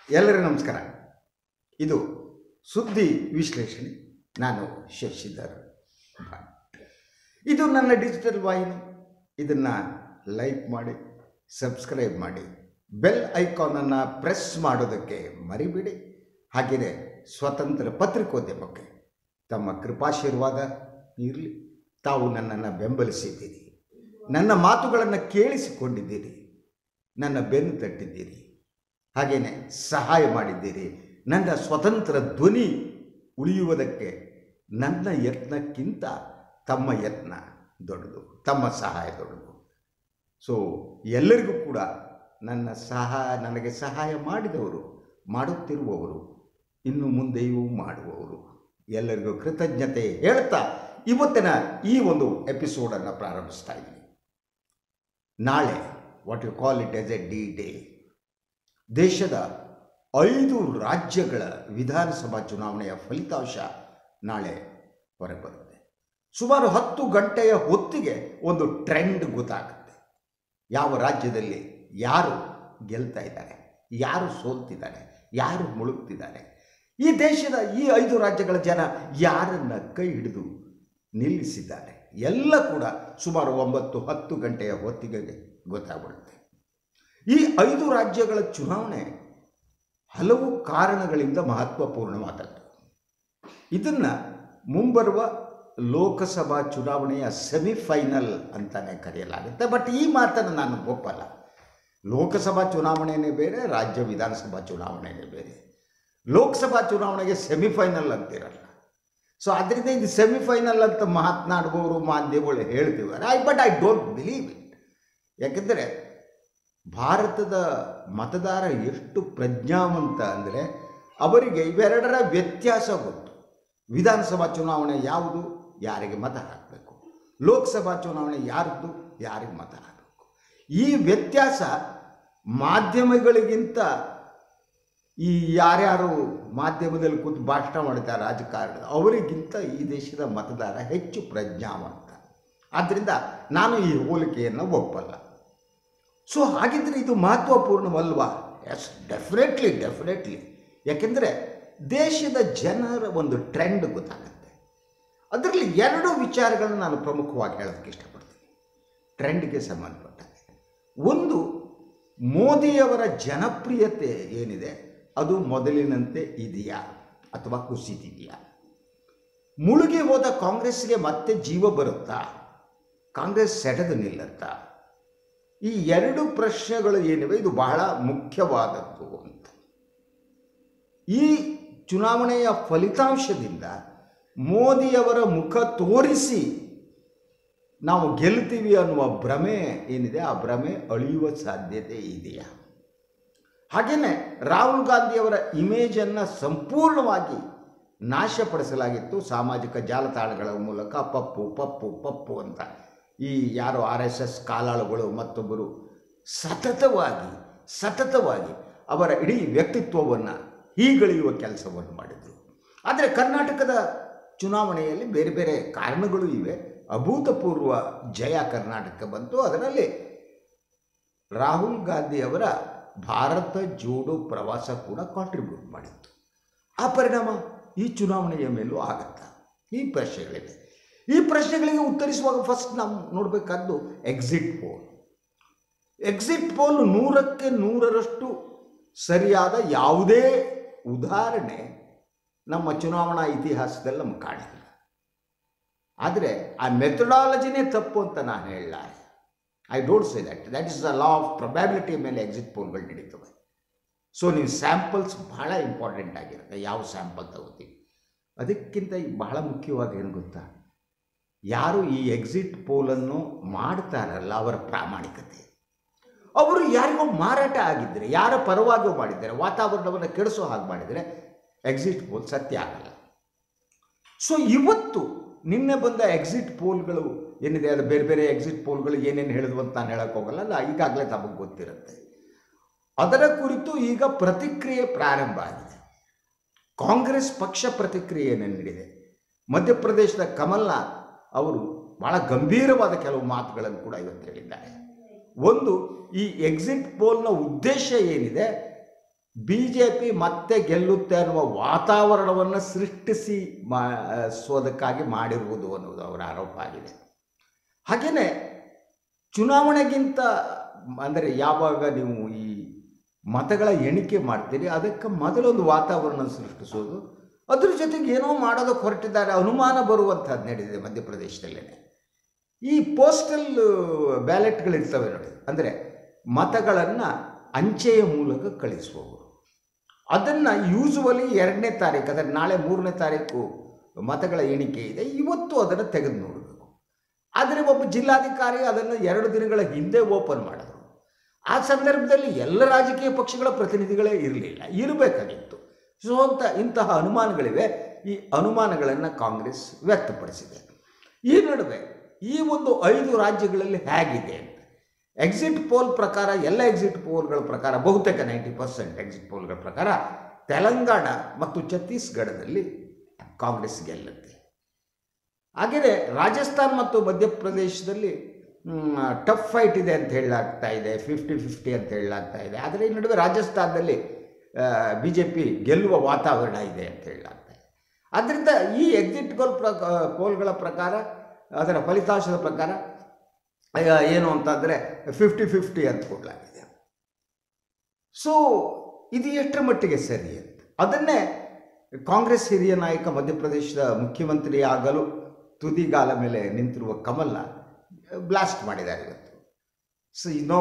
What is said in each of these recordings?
ಎಲ್ಲರಿಗೂ ನಮಸ್ಕಾರ. ಇದು ಸುದ್ದಿ ವಿಶ್ಲೇಷಣೆ. ನಾನು ಶಶಿಧರ್ ಭಟ್. ಇದು ನನ್ನ ಡಿಜಿಟಲ್ ವಾಹಿನಿ. ಇದನ್ನು ಲೈಕ್ ಮಾಡಿ, ಸಬ್ಸ್ಕ್ರೈಬ್ ಮಾಡಿ, ಬೆಲ್ ಐಕಾನನ್ನು ಪ್ರೆಸ್ ಮಾಡೋದಕ್ಕೆ ಮರಿಬೇಡಿ. ಹಾಗೆಯೇ ಸ್ವತಂತ್ರ ಪತ್ರಿಕೋದ್ಯಮಕ್ಕೆ ತಮ್ಮ ಕೃಪಾಶೀರ್ವಾದ ಇರಲಿ. ತಾವು ನನ್ನನ್ನು ಬೆಂಬಲಿಸಿದ್ದೀರಿ, ನನ್ನ ಮಾತುಗಳನ್ನು ಕೇಳಿಸಿಕೊಂಡಿದ್ದೀರಿ, ನನ್ನ ಬೆನ್ನು ತಟ್ಟಿದ್ದೀರಿ, ಹಾಗೆಯೇ ಸಹಾಯ ಮಾಡಿದ್ದೀರಿ. ನನ್ನ ಸ್ವತಂತ್ರ ಧ್ವನಿ ಉಳಿಯುವುದಕ್ಕೆ ನನ್ನ ಯತ್ನಕ್ಕಿಂತ ತಮ್ಮ ಯತ್ನ ದೊಡ್ಡದು, ತಮ್ಮ ಸಹಾಯ ದೊಡ್ಡದು. ಸೊ ಎಲ್ಲರಿಗೂ ಕೂಡ ನನಗೆ ಸಹಾಯ ಮಾಡಿದವರು, ಮಾಡುತ್ತಿರುವವರು, ಇನ್ನು ಮುಂದೆಯೂ ಮಾಡುವವರು ಎಲ್ಲರಿಗೂ ಕೃತಜ್ಞತೆ ಹೇಳ್ತಾ ಇವತ್ತಿನ ಈ ಒಂದು ಎಪಿಸೋಡನ್ನು ಪ್ರಾರಂಭಿಸ್ತಾ ಇದ್ದೀನಿ. ನಾಳೆ what you call it as a D Day. ದೇಶದ 5 ರಾಜ್ಯಗಳ ವಿಧಾನಸಭಾ ಚುನಾವಣೆಯ ಫಲಿತಾಂಶ ನಾಳೆ ಹೊರಬರುತ್ತೆ. ಸುಮಾರು 10 ಗಂಟೆಯ ಹೊತ್ತಿಗೆ ಒಂದು ಟ್ರೆಂಡ್ ಗೊತ್ತಾಗುತ್ತೆ. ಯಾವ ರಾಜ್ಯದಲ್ಲಿ ಯಾರು ಗೆಲ್ತಾ ಇದ್ದಾರೆ, ಯಾರು ಸೋಲ್ತಿದ್ದಾರೆ, ಯಾರು ಮುಳುಗ್ತಿದ್ದಾರೆ. ಈ ದೇಶದ ಈ 5 ರಾಜ್ಯಗಳ ಜನ ಯಾರನ್ನು ಕೈ ಹಿಡಿದು ನಿಲ್ಲಿಸಿದ್ದಾರೆ ಎಲ್ಲ ಕೂಡ ಸುಮಾರು 9-10 ಗಂಟೆಯ ಹೊತ್ತಿಗೆ ಗೊತ್ತಾಗ್ಬಿಡುತ್ತೆ. ಈ 5 ರಾಜ್ಯಗಳ ಚುನಾವಣೆ ಹಲವು ಕಾರಣಗಳಿಂದ ಮಹತ್ವಪೂರ್ಣವಾದದ್ದು. ಇದನ್ನು ಮುಂಬರುವ ಲೋಕಸಭಾ ಚುನಾವಣೆಯ ಸೆಮಿಫೈನಲ್ ಅಂತಲೇ ಕರೆಯಲಾಗುತ್ತೆ. ಬಟ್ ಈ ಮಾತನ್ನು ನಾನು ಒಪ್ಪಲ್ಲ. ಲೋಕಸಭಾ ಚುನಾವಣೆಯೇ ಬೇರೆ, ರಾಜ್ಯ ವಿಧಾನಸಭಾ ಚುನಾವಣೆಯೇ ಬೇರೆ. ಲೋಕಸಭಾ ಚುನಾವಣೆಗೆ ಸೆಮಿಫೈನಲ್ ಅಂತಿರಲ್ಲ. ಸೊ ಅದರಿಂದ ಇದು ಸೆಮಿಫೈನಲ್ ಅಂತ ಮಾತನಾಡುವವರು ಮಾಧ್ಯಮಗಳು ಹೇಳ್ತಿದ್ದಾರೆ. But I don't believe it. ಯಾಕೆಂದರೆ ಭಾರತದ ಮತದಾರ ಎಷ್ಟು ಪ್ರಜ್ಞಾವಂತ ಅಂದರೆ ಅವರಿಗೆ ಇವೆರಡರ ವ್ಯತ್ಯಾಸ ಗೊತ್ತು. ವಿಧಾನಸಭಾ ಚುನಾವಣೆ ಯಾವುದು, ಯಾರಿಗೆ ಮತ ಹಾಕಬೇಕು. ಲೋಕಸಭಾ ಚುನಾವಣೆ ಯಾರದ್ದು, ಯಾರಿಗೆ ಮತ ಹಾಕಬೇಕು. ಈ ವ್ಯತ್ಯಾಸ ಮಾಧ್ಯಮಗಳಿಗಿಂತ ಈ ಯಾರ್ಯಾರು ಮಾಧ್ಯಮದಲ್ಲಿ ಕೂತು ಭಾಷಣ ಮಾಡ್ತಾರೆ ರಾಜಕಾರಣ, ಅವರಿಗಿಂತ ಈ ದೇಶದ ಮತದಾರ ಹೆಚ್ಚು ಪ್ರಜ್ಞಾವಂತ. ಆದ್ದರಿಂದ ನಾನು ಈ ಹೋಲಿಕೆಯನ್ನು ಒಪ್ಪಲ್ಲ. ಸೊ ಹಾಗಿದ್ರೆ ಇದು ಮಹತ್ವಪೂರ್ಣವಲ್ವಾ? S, definitely. ಯಾಕೆಂದರೆ ದೇಶದ ಜನರ ಒಂದು ಟ್ರೆಂಡ್ ಗೊತ್ತಾಗುತ್ತೆ. ಅದರಲ್ಲಿ 2 ವಿಚಾರಗಳನ್ನು ನಾನು ಪ್ರಮುಖವಾಗಿ ಹೇಳೋದಕ್ಕೆ ಇಷ್ಟಪಡ್ತೀನಿ ಟ್ರೆಂಡ್ಗೆ ಸಂಬಂಧಪಟ್ಟಂತೆ. ಒಂದು, ಮೋದಿಯವರ ಜನಪ್ರಿಯತೆ ಏನಿದೆ ಅದು ಮೊದಲಿನಂತೆ ಇದೆಯಾ ಅಥವಾ ಕುಸಿದಿದೆಯಾ? ಮುಳುಗಿ ಹೋದ ಕಾಂಗ್ರೆಸ್ಗೆ ಮತ್ತೆ ಜೀವ ಬರುತ್ತಾ? ಕಾಂಗ್ರೆಸ್ ಸೆಟೆದು ನಿಲ್ಲುತ್ತಾ? ಈ 2 ಪ್ರಶ್ನೆಗಳು ಏನಿವೆ ಇದು ಬಹಳ ಮುಖ್ಯವಾದದ್ದು ಅಂತ. ಈ ಚುನಾವಣೆಯ ಫಲಿತಾಂಶದಿಂದ ಮೋದಿಯವರ ಮುಖ ತೋರಿಸಿ ನಾವು ಗೆಲ್ತೀವಿ ಅನ್ನುವ ಭ್ರಮೆ ಏನಿದೆ ಆ ಭ್ರಮೆ ಅಳಿಯುವ ಸಾಧ್ಯತೆ ಇದೆಯಾ? ಹಾಗೆಯೇ ರಾಹುಲ್ ಗಾಂಧಿಯವರ ಇಮೇಜನ್ನು ಸಂಪೂರ್ಣವಾಗಿ ನಾಶಪಡಿಸಲಾಗಿತ್ತು ಸಾಮಾಜಿಕ ಜಾಲತಾಣಗಳ ಮೂಲಕ. ಪಪ್ಪು ಅಂತ ಈ ಯಾರು RSS ಕಾಲಾಳುಗಳು ಮತ್ತೊಬ್ಬರು ಸತತವಾಗಿ ಅವರ ಇಡೀ ವ್ಯಕ್ತಿತ್ವವನ್ನು ಹೀಗಳೆಯುವ ಕೆಲಸವನ್ನು ಮಾಡಿದರು. ಆದರೆ ಕರ್ನಾಟಕದ ಚುನಾವಣೆಯಲ್ಲಿ ಬೇರೆ ಬೇರೆ ಕಾರಣಗಳು ಇವೆ. ಅಭೂತಪೂರ್ವ ಜಯ ಕರ್ನಾಟಕ ಬಂತು. ಅದರಲ್ಲಿ ರಾಹುಲ್ ಗಾಂಧಿಯವರ ಭಾರತ ಜೋಡೋ ಪ್ರವಾಸ ಕೂಡ ಕಾಂಟ್ರಿಬ್ಯೂಟ್ ಮಾಡಿತ್ತು. ಆ ಪರಿಣಾಮ ಈ ಚುನಾವಣೆಯ ಮೇಲೂ ಆಗತ್ತಾ? ಈ ಪ್ರಶ್ನೆಗಳಿವೆ. ಈ ಪ್ರಶ್ನೆಗಳಿಗೆ ಉತ್ತರಿಸುವಾಗ ಫಸ್ಟ್ ನಾವು ನೋಡಬೇಕಾದ್ದು ಎಕ್ಸಿಟ್ ಪೋಲ್. ಎಕ್ಸಿಟ್ ಪೋಲ್ 100ಕ್ಕೆ 100ರಷ್ಟು ಸರಿಯಾದ ಯಾವುದೇ ಉದಾಹರಣೆ ನಮ್ಮ ಚುನಾವಣಾ ಇತಿಹಾಸದಲ್ಲಿ ನಮ್ಗೆ ಕಾಣಿಲ್ಲ. ಆದರೆ ಆ ಮೆಥಡಾಲಜಿನೇ ತಪ್ಪು ಅಂತ ನಾನು ಹೇಳಲಾರೆ. I don't say that is the law of probability ಮೇಲೆ ಎಕ್ಸಿಟ್ ಪೋಲ್ಗಳು ನಡೀತವೆ. ಸೊ ನೀವು ಸ್ಯಾಂಪಲ್ಸ್ ಬಹಳ ಇಂಪಾರ್ಟೆಂಟ್ ಆಗಿರುತ್ತೆ. ಯಾವ ಸ್ಯಾಂಪಲ್ ತಗೋತೀವಿ ಅದಕ್ಕಿಂತ ಬಹಳ ಮುಖ್ಯವಾಗಿ ಏನು ಗೊತ್ತಾ, ಯಾರು ಈ ಎಕ್ಸಿಟ್ ಪೋಲನ್ನು ಮಾಡ್ತಾರಲ್ಲ ಅವರ ಪ್ರಾಮಾಣಿಕತೆ. ಅವರು ಯಾರಿಗೋ ಮಾರಾಟ ಆಗಿದ್ದರೆ, ಯಾರ ಪರವಾಗಿಯೂ ಮಾಡಿದ್ದಾರೆ, ವಾತಾವರಣವನ್ನು ಕೆಡಿಸೋ ಹಾಗೆ ಮಾಡಿದರೆ ಎಕ್ಸಿಟ್ ಪೋಲ್ ಸತ್ಯ ಆಗಲ್ಲ. ಸೊ ಇವತ್ತು ನಿನ್ನೆ ಬಂದ ಎಕ್ಸಿಟ್ ಪೋಲ್ಗಳು ಏನಿದೆ ಅದು ಬೇರೆ ಬೇರೆ ಎಕ್ಸಿಟ್ ಪೋಲ್ಗಳು ಏನೇನು ಹೇಳಿದ್ವು ಅಂತ ನಾನು ಹೇಳೋಕ್ಕೆ ಹೋಗಲ್ಲ. ಅಲ್ಲ, ಈಗಾಗಲೇ ತಮಗೆ ಗೊತ್ತಿರುತ್ತೆ. ಅದರ ಕುರಿತು ಈಗ ಪ್ರತಿಕ್ರಿಯೆ ಪ್ರಾರಂಭ ಆಗಿದೆ. ಕಾಂಗ್ರೆಸ್ ಪಕ್ಷ ಪ್ರತಿಕ್ರಿಯೆ ಏನೇನು ನೀಡಿದೆ. ಮಧ್ಯಪ್ರದೇಶದ ಕಮಲ್ನಾಥ್ ಅವರು ಭಾಳ ಗಂಭೀರವಾದ ಕೆಲವು ಮಾತುಗಳನ್ನು ಕೂಡ ಇವತ್ತು ಹೇಳಿದ್ದಾರೆ. ಒಂದು, ಈ ಎಕ್ಸಿಟ್ ಪೋಲ್ನ ಉದ್ದೇಶ ಏನಿದೆ BJP ಮತ್ತೆ ಗೆಲ್ಲುತ್ತೆ ಅನ್ನುವ ವಾತಾವರಣವನ್ನು ಸೋದಕ್ಕಾಗಿ ಮಾಡಿರುವುದು ಅನ್ನೋದು ಅವರ ಆರೋಪ ಆಗಿದೆ. ಹಾಗೆಯೇ ಚುನಾವಣೆಗಿಂತ ಅಂದರೆ ಯಾವಾಗ ನೀವು ಈ ಮತಗಳ ಎಣಿಕೆ ಮಾಡ್ತೀರಿ ಅದಕ್ಕೆ ಮೊದಲೊಂದು ವಾತಾವರಣ ಸೃಷ್ಟಿಸೋದು, ಅದ್ರ ಜೊತೆಗೆ ಏನೋ ಮಾಡೋದಕ್ಕೆ ಹೊರಟಿದ್ದಾರೆ ಅನುಮಾನ ಬರುವಂಥದ್ದು ನಡೆದಿದೆ ಮಧ್ಯಪ್ರದೇಶದಲ್ಲೇ. ಈ ಪೋಸ್ಟಲ್ ಬ್ಯಾಲೆಟ್ಗಳಿರ್ತವೆ ನೋಡಿ, ಅಂದರೆ ಮತಗಳನ್ನು ಅಂಚೆಯ ಮೂಲಕ ಕಳಿಸುವವರು, ಅದನ್ನು ಯೂಸುವಲಿ 2ನೇ ತಾರೀಕು, ಅಂದರೆ ನಾಳೆ 3ನೇ ತಾರೀಕು ಮತಗಳ ಎಣಿಕೆ ಇದೆ, ಇವತ್ತು ಅದನ್ನು ತೆಗೆದು ನೋಡಬೇಕು. ಆದರೆ ಒಬ್ಬ ಜಿಲ್ಲಾಧಿಕಾರಿ ಅದನ್ನು 2 ದಿನಗಳ ಹಿಂದೆ ಓಪನ್ ಮಾಡಿದ್ರು. ಆ ಸಂದರ್ಭದಲ್ಲಿ ಎಲ್ಲ ರಾಜಕೀಯ ಪಕ್ಷಗಳ ಪ್ರತಿನಿಧಿಗಳೇ ಇರಲಿಲ್ಲ, ಇರಬೇಕಾಗಿತ್ತು. ಸೊ ಇಂತಹ ಅನುಮಾನಗಳಿವೆ. ಈ ಅನುಮಾನಗಳನ್ನು ಕಾಂಗ್ರೆಸ್ ವ್ಯಕ್ತಪಡಿಸಿದೆ. ಈ ನಡುವೆ ಈ ಒಂದು 5 ರಾಜ್ಯಗಳಲ್ಲಿ ಹೇಗಿದೆ ಅಂತ ಎಕ್ಸಿಟ್ ಪೋಲ್ ಪ್ರಕಾರ, ಎಲ್ಲ ಎಕ್ಸಿಟ್ ಪೋಲ್ಗಳ ಪ್ರಕಾರ, ಬಹುತೇಕ 90% ಎಕ್ಸಿಟ್ ಪೋಲ್ಗಳ ಪ್ರಕಾರ ತೆಲಂಗಾಣ ಮತ್ತು ಛತ್ತೀಸ್ಗಢದಲ್ಲಿ ಕಾಂಗ್ರೆಸ್ ಗೆಲ್ಲುತ್ತೆ. ಹಾಗೆಯೇ ರಾಜಸ್ಥಾನ್ ಮತ್ತು ಮಧ್ಯಪ್ರದೇಶದಲ್ಲಿ ಟಫ್ ಫೈಟ್ ಇದೆ ಅಂತ ಹೇಳಲಾಗ್ತಾ ಇದೆ, 50-50 ಅಂತ ಹೇಳಲಾಗ್ತಾ ಇದೆ. ಆದರೆ ಈ ನಡುವೆ ರಾಜಸ್ಥಾನದಲ್ಲಿ BJP ಗೆಲ್ಲುವ ವಾತಾವರಣ ಇದೆ ಅಂತ ಹೇಳಲಾಗ್ತಾ ಇದೆ. ಆದ್ದರಿಂದ ಈ ಎಕ್ಸಿಟ್ ಪೋಲ್ಗಳ ಪ್ರಕಾರ, ಅದರ ಫಲಿತಾಂಶದ ಪ್ರಕಾರ ಏನು ಅಂತಂದರೆ 50-50 ಅಂತ ಕೊಡಲಾಗಿದೆ. ಸೊ ಇದು ಎಷ್ಟರ ಮಟ್ಟಿಗೆ ಸರಿ ಅಂತ ಅದನ್ನೇ ಕಾಂಗ್ರೆಸ್ ಹಿರಿಯ ನಾಯಕ, ಮಧ್ಯಪ್ರದೇಶದ ಮುಖ್ಯಮಂತ್ರಿ ಆಗಲು ತುದಿಗಾಲ ಮೇಲೆ ನಿಂತಿರುವ ಕಮಲ್ನಾಥ್ ಬ್ಲಾಸ್ಟ್ ಮಾಡಿದ್ದಾರೆ ಇವತ್ತು. ಸೊ ನೋ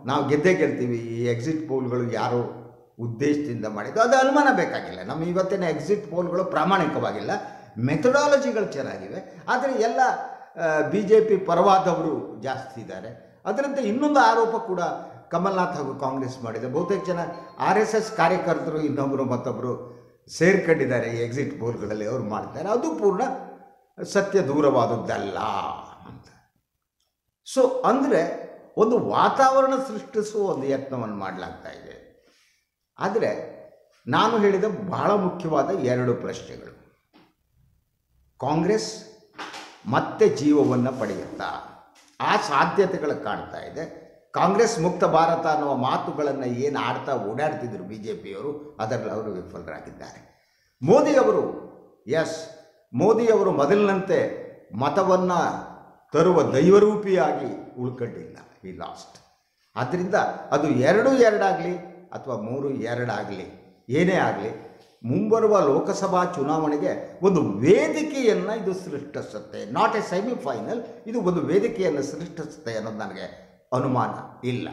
ನಾವು ಗೆಲ್ತೀವಿ, ಈ ಎಕ್ಸಿಟ್ ಪೋಲ್ಗಳು ಯಾರು ಉದ್ದೇಶದಿಂದ ಮಾಡಿದ್ದು ಅದು ಅನುಮಾನ ಬೇಕಾಗಿಲ್ಲ. ನಮ್ಮ ಇವತ್ತಿನ ಎಕ್ಸಿಟ್ ಪೋಲ್ಗಳು ಪ್ರಾಮಾಣಿಕವಾಗಿಲ್ಲ, ಮೆಥಡಾಲಜಿಗಳು ಚೆನ್ನಾಗಿವೆ, ಆದರೆ ಎಲ್ಲ BJP ಪರವಾದವರು ಜಾಸ್ತಿ ಇದ್ದಾರೆ. ಅದರಂತೆ ಇನ್ನೊಂದು ಆರೋಪ ಕೂಡ ಕಮಲ್ನಾಥ್ ಹಾಗೂ ಕಾಂಗ್ರೆಸ್ ಮಾಡಿದೆ. ಬಹುತೇಕ ಜನ RSS ಕಾರ್ಯಕರ್ತರು ಇನ್ನೊಬ್ಬರು ಮತ್ತೊಬ್ಬರು ಸೇರ್ಕೊಂಡಿದ್ದಾರೆ ಈ ಎಕ್ಸಿಟ್ ಪೋಲ್ಗಳಲ್ಲಿ, ಅವರು ಮಾಡ್ತಾರೆ. ಅದು ಪೂರ್ಣ ಸತ್ಯ ದೂರವಾದದ್ದಲ್ಲ ಅಂತ. ಸೊ ಅಂದರೆ ಒಂದು ವಾತಾವರಣ ಸೃಷ್ಟಿಸುವ ಒಂದು ಯತ್ನವನ್ನು ಮಾಡಲಾಗ್ತಾ ಇದೆ. ಆದರೆ ನಾನು ಹೇಳಿದ ಬಹಳ ಮುಖ್ಯವಾದ 2 ಪ್ರಶ್ನೆಗಳು. ಕಾಂಗ್ರೆಸ್ ಮತ್ತೆ ಜೀವವನ್ನು ಪಡೆಯುತ್ತಾ? ಆ ಸಾಧ್ಯತೆಗಳು ಕಾಣ್ತಾ ಇದೆ. ಕಾಂಗ್ರೆಸ್ ಮುಕ್ತ ಭಾರತ ಅನ್ನುವ ಮಾತುಗಳನ್ನು ಏನು ಓಡಾಡ್ತಿದ್ರು BJPಯವರು, ಅದರಲ್ಲಿ ಅವರು ವಿಫಲರಾಗಿದ್ದಾರೆ. ಮೋದಿಯವರು ಮೊದಲಿನಂತೆ ಮತವನ್ನು ತರುವ ದೈವರೂಪಿಯಾಗಿ ಉಳ್ಕೊಂಡಿಲ್ಲ, ಈ ಲಾಸ್ಟ್. ಆದ್ದರಿಂದ ಅದು 2-2 ಆಗಲಿ ಅಥವಾ 3-2 ಆಗಲಿ, ಏನೇ ಆಗಲಿ, ಮುಂಬರುವ ಲೋಕಸಭಾ ಚುನಾವಣೆಗೆ ಒಂದು ವೇದಿಕೆಯನ್ನು ಇದು ಸೃಷ್ಟಿಸುತ್ತೆ. ನಾಟ್ ಎ ಸೆಮಿಫೈನಲ್, ಇದು ಒಂದು ವೇದಿಕೆಯನ್ನು ಸೃಷ್ಟಿಸುತ್ತೆ ಅನ್ನೋದು ನನಗೆ ಅನುಮಾನ ಇಲ್ಲ.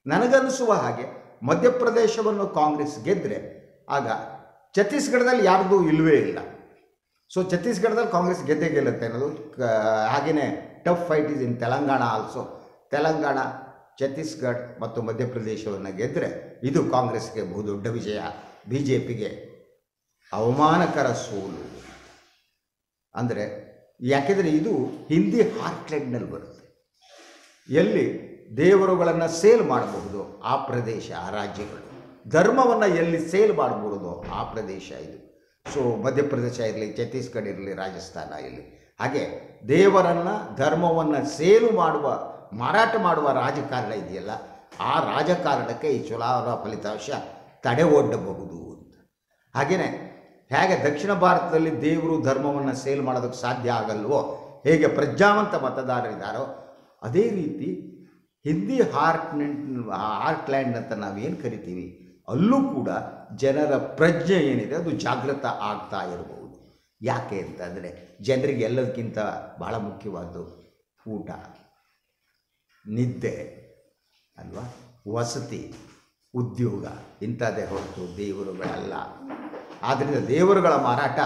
ನನಗನ್ನಿಸುವ ಹಾಗೆ ಮಧ್ಯಪ್ರದೇಶವನ್ನು ಕಾಂಗ್ರೆಸ್ ಗೆದ್ದರೆ ಆಗ ಛತ್ತೀಸ್ಗಢದಲ್ಲಿ ಯಾರ್ದೂ ಇಲ್ಲವೇ ಇಲ್ಲ. ಸೊ ಛತ್ತೀಸ್ಗಢದಲ್ಲಿ ಕಾಂಗ್ರೆಸ್ ಗೆಲ್ಲುತ್ತೆ ಅನ್ನೋದು. ಹಾಗೆಯೇ tough fight is in Telangana also. Telangana, Chhattisgarh ಮತ್ತು ಮಧ್ಯಪ್ರದೇಶವನ್ನು ಗೆದ್ದರೆ ಇದು ಕಾಂಗ್ರೆಸ್ಗೆ ಬಹುದೊಡ್ಡ ವಿಜಯ, BJPಗೆ ಅವಮಾನಕರ ಸೋಲು. ಅಂದರೆ ಯಾಕೆಂದರೆ ಇದು ಹಿಂದಿ ಹಾರ್ಟ್ಲ್ಯಾಂಡ್ನಲ್ಲಿ ಬರುತ್ತೆ. ಎಲ್ಲಿ ದೇವರುಗಳನ್ನು ಸೇಲ್ ಮಾಡಬಹುದು ಆ ಪ್ರದೇಶ, ಆ ರಾಜ್ಯಗಳು. ಧರ್ಮವನ್ನು ಎಲ್ಲಿ ಸೇಲ್ ಮಾಡಬಹುದು ಆ ಪ್ರದೇಶ ಇದು. ಸೊ ಮಧ್ಯಪ್ರದೇಶ ಇರಲಿ, ಛತ್ತೀಸ್ಗಢ ಇರಲಿ, ರಾಜಸ್ಥಾನ ಇರಲಿ, ಹಾಗೆ ದೇವರನ್ನು, ಧರ್ಮವನ್ನು ಸೇಲು ಮಾಡುವ, ಮಾರಾಟ ಮಾಡುವ ರಾಜಕಾರಣ ಇದೆಯಲ್ಲ, ಆ ರಾಜಕಾರಣಕ್ಕೆ ಈ ಚುನಾವಣಾ ಫಲಿತಾಂಶ ತಡೆ ಒಡ್ಡಬಹುದು ಅಂತ. ಹಾಗೆಯೇ ಹೇಗೆ ದಕ್ಷಿಣ ಭಾರತದಲ್ಲಿ ದೇವರು ಧರ್ಮವನ್ನು ಸೇಲ್ ಮಾಡೋದಕ್ಕೆ ಸಾಧ್ಯ ಆಗಲ್ವೋ, ಹೇಗೆ ಪ್ರಜ್ಞಾವಂತ ಮತದಾರರಿದ್ದಾರೋ, ಅದೇ ರೀತಿ ಹಿಂದಿ ಹಾರ್ಟ್ಲ್ಯಾಂಡ್ ಅಂತ ನಾವೇನು ಕರಿತೀವಿ, ಅಲ್ಲೂ ಕೂಡ ಜನರ ಪ್ರಜ್ಞೆ ಏನಿದೆ ಅದು ಜಾಗೃತ ಆಗ್ತಾ ಇರಬಹುದು. ಯಾಕೆ ಅಂತಂದರೆ ಜನರಿಗೆ ಎಲ್ಲದಕ್ಕಿಂತ ಬಹಳ ಮುಖ್ಯವಾದ್ದು ಊಟ, ನಿದ್ದೆ ಅಲ್ವಾ, ವಸತಿ, ಉದ್ಯೋಗ, ಇಂಥದ್ದೇ ಹೊರತು ದೇವರುಗಳಲ್ಲ. ಆದ್ದರಿಂದ ದೇವರುಗಳ ಮಾರಾಟ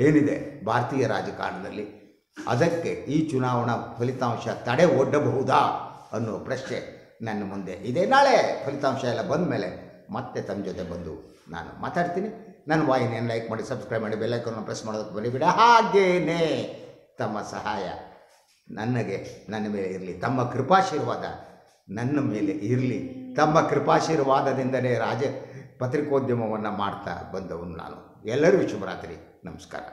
ಏನಿದೆ ಭಾರತೀಯ ರಾಜಕಾರಣದಲ್ಲಿ, ಅದಕ್ಕೆ ಈ ಚುನಾವಣಾ ಫಲಿತಾಂಶ ತಡೆ ಒಡ್ಡಬಹುದಾ ಅನ್ನೋ ಪ್ರಶ್ನೆ ನನ್ನ ಮುಂದೆ ಇದೆ. ನಾಳೆ ಫಲಿತಾಂಶ ಎಲ್ಲ ಬಂದ ಮೇಲೆ ಮತ್ತೆ ತಮ್ಮ ಜೊತೆ ಬಂದು ನಾನು ಮಾತಾಡ್ತೀನಿ. ನನ್ನ ವಾಹಿನಿಯನ್ನು ಲೈಕ್ ಮಾಡಿ, ಸಬ್ಸ್ಕ್ರೈಬ್ ಮಾಡಿ, ಬೆಲ್ ಐಕಾನ್ ಪ್ರೆಸ್ ಮಾಡೋದಕ್ಕೆ ಬರೀಬೇಡ. ಹಾಗೇನೇ ತಮ್ಮ ಸಹಾಯ ನನ್ನ ಮೇಲೆ ಇರಲಿ, ತಮ್ಮ ಕೃಪಾಶೀರ್ವಾದ ನನ್ನ ಮೇಲೆ ಇರಲಿ. ತಮ್ಮ ಕೃಪಾಶೀರ್ವಾದದಿಂದಲೇ ಪತ್ರಿಕೋದ್ಯಮವನ್ನು ಮಾಡ್ತಾ ಬಂದವನು ನಾನು. ಎಲ್ಲರಿಗೂ ಶುಭರಾತ್ರಿ, ನಮಸ್ಕಾರ.